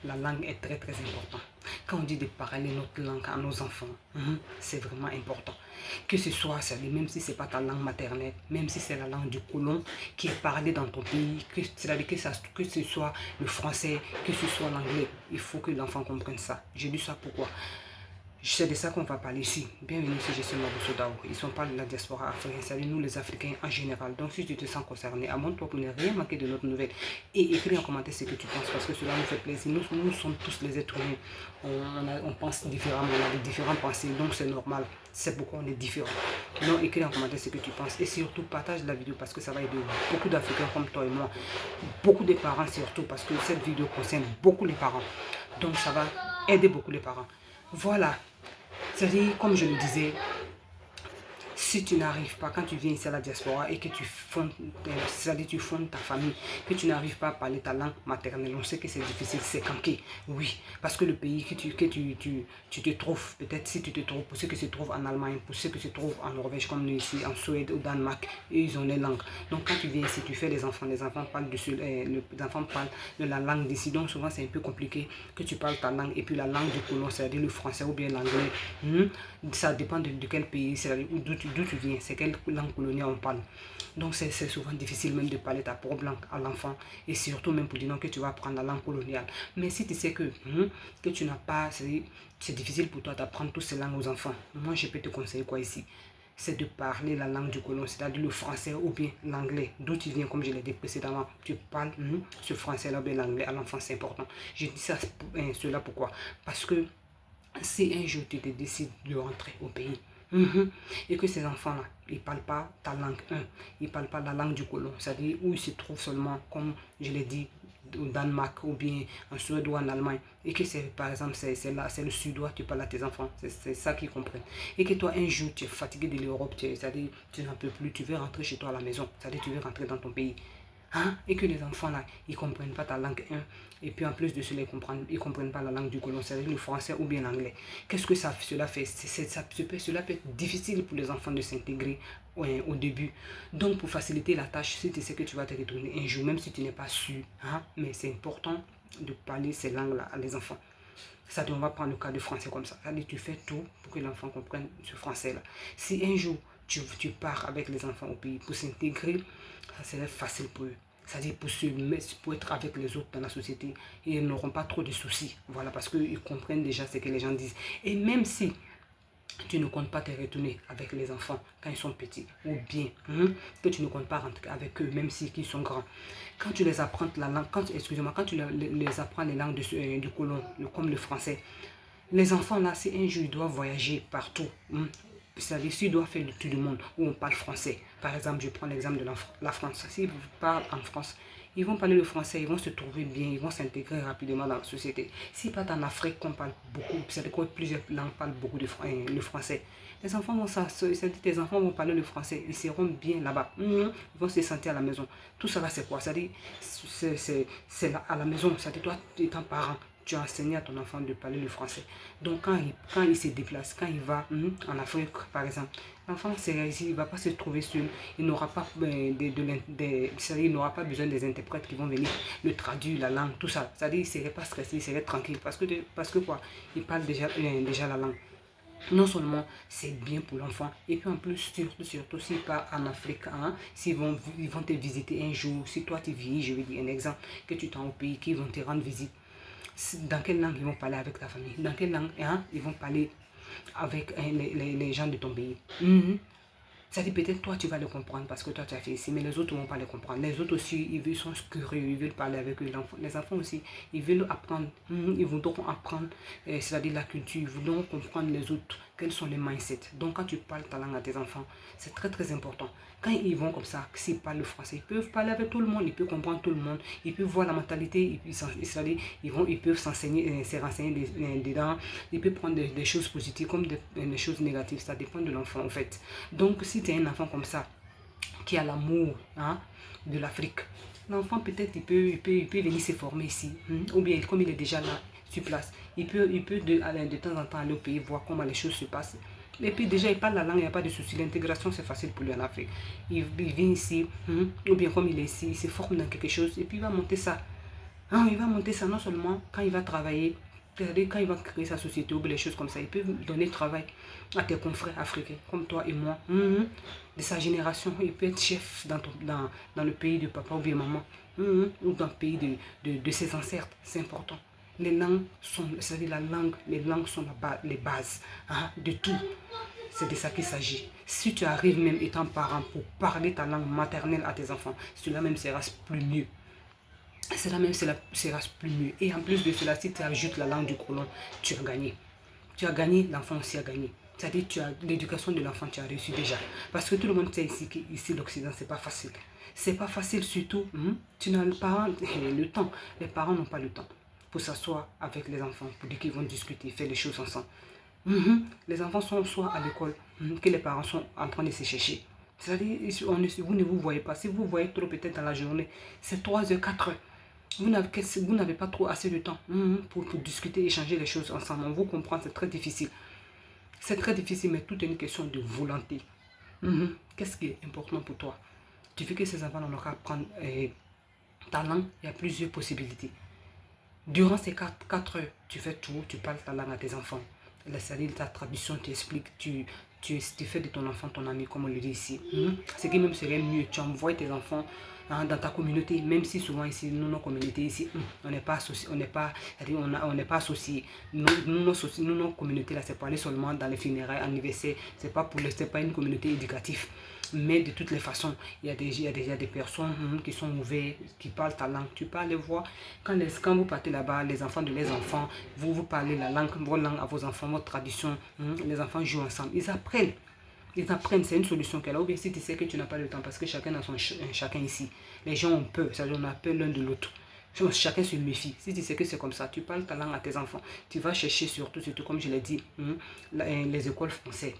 la langue est très importante. Quand on dit de parler notre langue à nos enfants, c'est vraiment important. Que ce soit, même si ce n'est pas ta langue maternelle, même si c'est la langue du colon qui est parlée dans ton pays, c'est-à-dire que ce soit le français, que ce soit l'anglais, il faut que l'enfant comprenne ça. J'ai dit ça pourquoi? C'est de ça qu'on va parler ici. Bienvenue sur Gestion Mabousso Dao. Ils sont pas de la diaspora africaine, c'est-à-dire nous les Africains en général. Donc si tu te sens concerné, abonne-toi pour ne rien manquer de notre nouvelle. Et écris en commentaire ce que tu penses parce que cela nous fait plaisir. Nous sommes tous les êtres humains. On pense différemment, on a des différentes pensées, donc c'est normal. C'est pourquoi on est différents. Donc écris en commentaire ce que tu penses. Et surtout partage la vidéo parce que ça va aider beaucoup d'Africains comme toi et moi. Beaucoup de parents surtout parce que cette vidéo concerne beaucoup les parents. Donc ça va aider beaucoup les parents. Voilà. C'est-à-dire, comme je le disais, si tu n'arrives pas, quand tu viens ici à la diaspora et que tu fondes, c'est-à-dire tu fondes ta famille, que tu n'arrives pas à parler ta langue maternelle, on sait que c'est difficile, c'est canqué. Oui, parce que le pays que tu te trouves, peut-être si tu te trouves, pour ceux qui se trouvent en Allemagne, pour ceux qui se trouvent en Norvège, comme nous ici, en Suède, au Danemark, ils ont les langues. Donc quand tu viens ici, tu fais les enfants parlent les enfants parlent de la langue d'ici. Donc souvent c'est un peu compliqué que tu parles ta langue et puis la langue du colon, c'est-à-dire le français ou bien l'anglais. Ça dépend de quel pays, c'est-à-dire d'où tu viens, c'est quelle langue coloniale on parle. Donc c'est souvent difficile même de parler ta propre langue à l'enfant et surtout même pour dire non que tu vas apprendre la langue coloniale. Mais si tu sais que tu n'as pas, c'est difficile pour toi d'apprendre toutes ces langues aux enfants, moi je peux te conseiller quoi ici? C'est de parler la langue du colon, c'est-à-dire le français ou bien l'anglais. D'où tu viens, comme je l'ai dit précédemment, tu parles ce français-là ou bien l'anglais à l'enfant, c'est important. Je dis ça, cela pourquoi? Parce que si un jour tu te décides de rentrer au pays, et que ces enfants-là, ils ne parlent pas ta langue, ils ne parlent pas la langue du colon, c'est-à-dire où ils se trouvent seulement, comme je l'ai dit, au Danemark ou bien en Suède ou en Allemagne, et que c'est par exemple c'est le sud-ouest, tu parles à tes enfants, c'est ça qu'ils comprennent. Et que toi un jour tu es fatigué de l'Europe, c'est-à-dire tu n'en peux plus, tu veux rentrer chez toi à la maison, c'est-à-dire tu veux rentrer dans ton pays. Et que les enfants là, ils ne comprennent pas ta langue 1, et puis en plus de cela, ils ne comprennent pas la langue du colon, c'est-à-dire le français ou bien l'anglais. Qu'est-ce que cela fait? Cela peut être difficile pour les enfants de s'intégrer au début. Donc pour faciliter la tâche, si tu sais que tu vas te retourner un jour, même si tu n'es pas sûr, mais c'est important de parler ces langues-là à les enfants. Ça, on va prendre le cas du français comme ça. C'est-à-dire tu fais tout pour que l'enfant comprenne ce français-là. Si un jour, tu pars avec les enfants au pays pour s'intégrer, ça serait facile pour eux. C'est-à-dire pour être avec les autres dans la société, ils n'auront pas trop de soucis. Voilà, parce qu'ils comprennent déjà ce que les gens disent. Et même si tu ne comptes pas te retourner avec les enfants quand ils sont petits, ou bien que tu ne comptes pas rentrer avec eux, même si ils sont grands. Quand tu les apprends la langue, quand tu les apprends les langues du colon, comme le français, les enfants là, si un jour ils doivent voyager partout, c'est-à-dire s'ils doivent faire le tour du monde où on parle français, par exemple, je prends l'exemple de la France, s'ils parlent en France, ils vont parler le français, ils vont se trouver bien, ils vont s'intégrer rapidement dans la société. S'ils partent en Afrique, qu'on parle beaucoup, c'est-à-dire que plusieurs langues parlent beaucoup le français, les enfants vont c'est-à-dire tes enfants vont parler le français, ils seront bien là-bas, ils vont se sentir à la maison. Tout ça là, c'est quoi? C'est-à-dire, c'est à la maison, c'est-à-dire toi, étant parent, tu as enseigné à ton enfant de parler le français. Donc quand il se déplace, quand il va en Afrique par exemple, l'enfant il ne va pas se trouver seul, il n'aura pas, il n'aura pas besoin des interprètes qui vont venir le traduire, la langue, tout ça. C'est-à-dire il ne serait pas stressé, il serait tranquille. Parce que quoi? Il parle déjà la langue. Non seulement c'est bien pour l'enfant, et puis en plus, surtout s'il part en Afrique, ils vont te visiter un jour, si toi tu vis, je vais dire un exemple, que tu t'en au pays, qu'ils vont te rendre visite, dans quelle langue ils vont parler avec ta famille, dans quelle langue ils vont parler avec les gens de ton pays. Ça dit peut-être toi tu vas le comprendre parce que toi tu as fait ici, mais les autres ne vont pas le comprendre. Les autres aussi, ils sont curieux, ils veulent parler avec eux. Les enfants aussi, ils veulent apprendre, ils voudront apprendre, c'est-à-dire la culture, ils voudront comprendre les autres, quels sont les mindsets. Donc quand tu parles ta langue à tes enfants, c'est très important. Quand ils vont comme ça, s'ils parlent le français, ils peuvent parler avec tout le monde, ils peuvent comprendre tout le monde, ils peuvent voir la mentalité, c'est-à-dire ils peuvent s'enseigner, se renseigner dedans, ils peuvent prendre des choses positives comme des choses négatives, ça dépend de l'enfant en fait. Donc si tu es un enfant comme ça, qui a l'amour de l'Afrique, l'enfant peut-être il peut venir se former ici, ou bien comme il est déjà là, sur place, il peut de temps en temps aller au pays, voir comment les choses se passent. Et puis déjà il parle la langue, il n'y a pas de souci, l'intégration c'est facile pour lui en Afrique. Il vient ici, ou bien comme il est ici, il se forme dans quelque chose, et puis il va monter ça. Hein, il va monter ça non seulement quand il va travailler, quand il va créer sa société ou des choses comme ça, il peut donner travail à tes confrères africains comme toi et moi, de sa génération. Il peut être chef dans le pays de papa ou bien maman, ou dans le pays de ses ancêtres. C'est important. Les langues sont, c'est-à-dire la langue, les langues sont les bases de tout. C'est de ça qu'il s'agit. Si tu arrives même étant parent pour parler ta langue maternelle à tes enfants, cela même sera plus mieux. Cela même sera plus mieux. Et en plus de cela, si tu ajoutes la langue du colon, tu as gagné. Tu as gagné, l'enfant aussi a gagné. C'est-à-dire tu as l'éducation de l'enfant, tu as réussi déjà. Parce que tout le monde sait ici qu'ici l'Occident, c'est pas facile. C'est pas facile surtout. Tu n'as pas le temps. Les parents n'ont pas le temps pour s'asseoir avec les enfants, pour dire qu'ils vont discuter, faire les choses ensemble. Les enfants sont soit à l'école, que les parents sont en train de se chercher. C'est-à-dire, vous ne vous voyez pas. Si vous voyez trop peut-être dans la journée, c'est 3 heures, 4 heures. Vous n'avez pas trop assez de temps pour discuter, échanger les choses ensemble. On vous comprend, c'est très difficile. C'est très difficile, mais tout est une question de volonté. Qu'est-ce qui est important pour toi? Tu veux que ces enfants n'ont qu'à apprendre ta langue, il y a plusieurs possibilités. Durant ces 4 heures, tu fais tout, tu parles ta langue à tes enfants. C'est-à-dire ta tradition, tu expliques, tu fais de ton enfant ton ami, comme on le dit ici. Ce qui même serait mieux, tu envoies tes enfants dans ta communauté, même si souvent ici, nous, nos communautés ici, on n'est pas associés, on n'est pas associés. Nos communautés là, c'est pour aller seulement dans les funérailles, anniversaires, c'est pas une communauté éducative. Mais de toutes les façons, il y a des personnes qui sont ouvertes, qui parlent ta langue. Tu parles les voix. Quand vous partez là-bas, les enfants de les enfants, vous parlez la langue, vos langues à vos enfants, votre tradition. Les enfants jouent ensemble. Ils apprennent. Ils apprennent, c'est une solution qu'elle a. Ou bien si tu sais que tu n'as pas le temps, parce que chacun a chacun ici. Les gens ont peur, c'est-à-dire on a peur l'un de l'autre. Chacun se méfie. Si tu sais que c'est comme ça, tu parles ta langue à tes enfants. Tu vas chercher surtout comme je l'ai dit, les écoles françaises.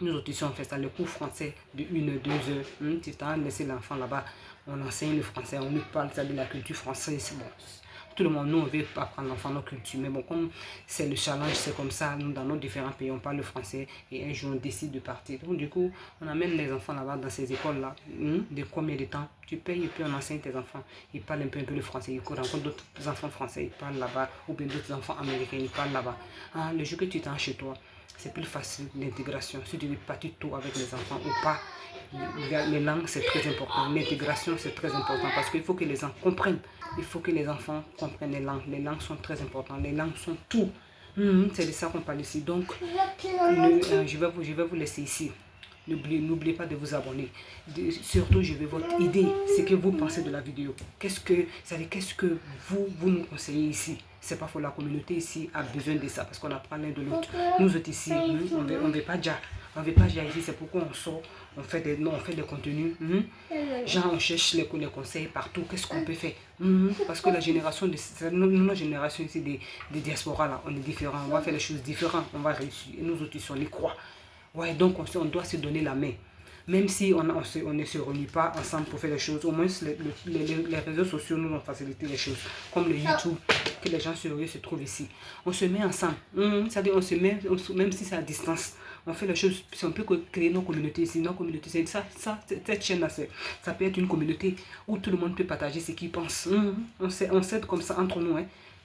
Nous autres ici on fait ça, le cours français de 1 à 2 heures. Tu t'as laissé l'enfant là-bas, on enseigne le français, on lui parle ça, de la culture française. Bon, tout le monde, nous on veut pas apprendre l'enfant nos cultures, mais bon, comme c'est le challenge, c'est comme ça, nous dans nos différents pays on parle le français et un jour on décide de partir. Donc du coup, on amène les enfants là-bas dans ces écoles-là. De combien de temps tu payes et puis on enseigne tes enfants. Ils parlent un peu le français, ils rencontrent d'autres enfants français, ils parlent là-bas, ou bien d'autres enfants américains, ils parlent là-bas. Le jour que tu t'en chez toi, c'est plus facile l'intégration. Si tu veux partir tôt avec les enfants ou pas, les langues c'est très important. L'intégration c'est très important parce qu'il faut que les enfants comprennent. Il faut que les enfants comprennent les langues. Les langues sont très importantes. Les langues sont tout. C'est de ça qu'on parle ici. Donc, je vais vous laisser ici. N'oubliez pas de vous abonner. Surtout, je veux votre idée. Ce que vous pensez de la vidéo. Qu'est-ce que vous nous conseillez ici? C'est pas pour la communauté ici a besoin de ça parce qu'on apprend l'un de l'autre. Nous autres ici, on ne veut pas déjà. On ne veut pas déjà ici. C'est pourquoi on sort, on fait des contenus. Genre, on cherche les conseils partout. Qu'est-ce qu'on peut faire? Parce que la génération, notre génération ici des diasporas, là, on est différents. On va faire les choses différentes. On va réussir. Et nous autres ici, on les croit. Ouais, donc on doit se donner la main. Même si on ne se réunit pas ensemble pour faire les choses, au moins les réseaux sociaux nous ont facilité les choses. Comme le YouTube, que les gens se trouvent ici. On se met ensemble. C'est-à-dire on se met, même si c'est à distance. On fait les choses, si on peut créer nos communautés ici. Nos communautés, c'est ça, cette chaîne-là, ça peut être une communauté où tout le monde peut partager ce qu'il pense. On s'aide comme ça entre nous.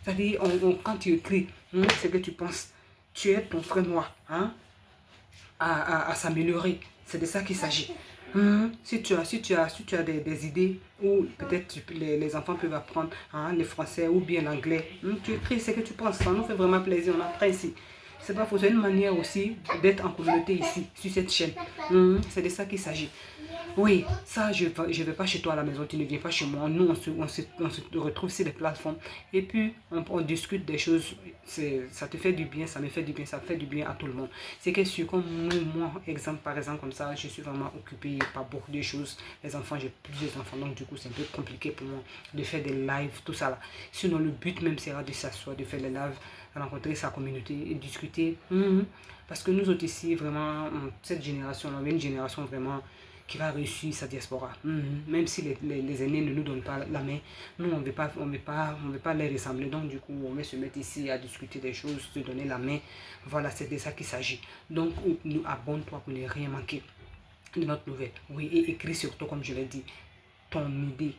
C'est-à-dire, quand tu écris ce que tu penses, tu aides ton frère noir. À s'améliorer. C'est de ça qu'il s'agit. Si tu as des idées où peut-être les enfants peuvent apprendre le français ou bien l'anglais, tu écris ce que tu penses. Ça nous fait vraiment plaisir. On apprend ici. C'est pas faux. C'est une manière aussi d'être en communauté ici, sur cette chaîne. C'est de ça qu'il s'agit. Oui, ça, je ne vais pas chez toi à la maison, tu ne viens pas chez moi. Nous, on se retrouve sur les plateformes et puis on discute des choses. Ça te fait du bien, ça me fait du bien, ça fait du bien à tout le monde. C'est que sûr, comme moi, par exemple, comme ça, je suis vraiment occupée par beaucoup de choses. Les enfants, j'ai plusieurs enfants, donc du coup, c'est un peu compliqué pour moi de faire des lives, tout ça là. Sinon, le but même sera de s'asseoir, de faire les lives, rencontrer sa communauté et discuter. Parce que nous autres ici, vraiment, cette génération, on a une génération vraiment qui va réussir sa diaspora. Même si les aînés ne nous donnent pas la main, nous on ne veut pas les ressembler. Donc du coup, on va se mettre ici à discuter des choses, se donner la main. Voilà, c'est de ça qu'il s'agit. Donc, nous abonne-toi pour ne rien manquer de notre nouvelle. Oui, et écris surtout, comme je l'ai dit. ton idée.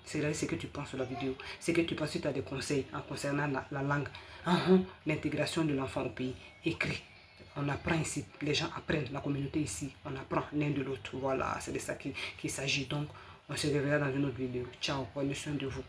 C'est ce que tu penses sur la vidéo. C'est que tu penses que tu as des conseils en concernant la langue. L'intégration de l'enfant au pays. Écris. On apprend ici. Les gens apprennent. La communauté ici. On apprend l'un de l'autre. Voilà, c'est de ça qu'il s'agit. Donc, on se reverra dans une autre vidéo. Ciao. Prenez soin de vous.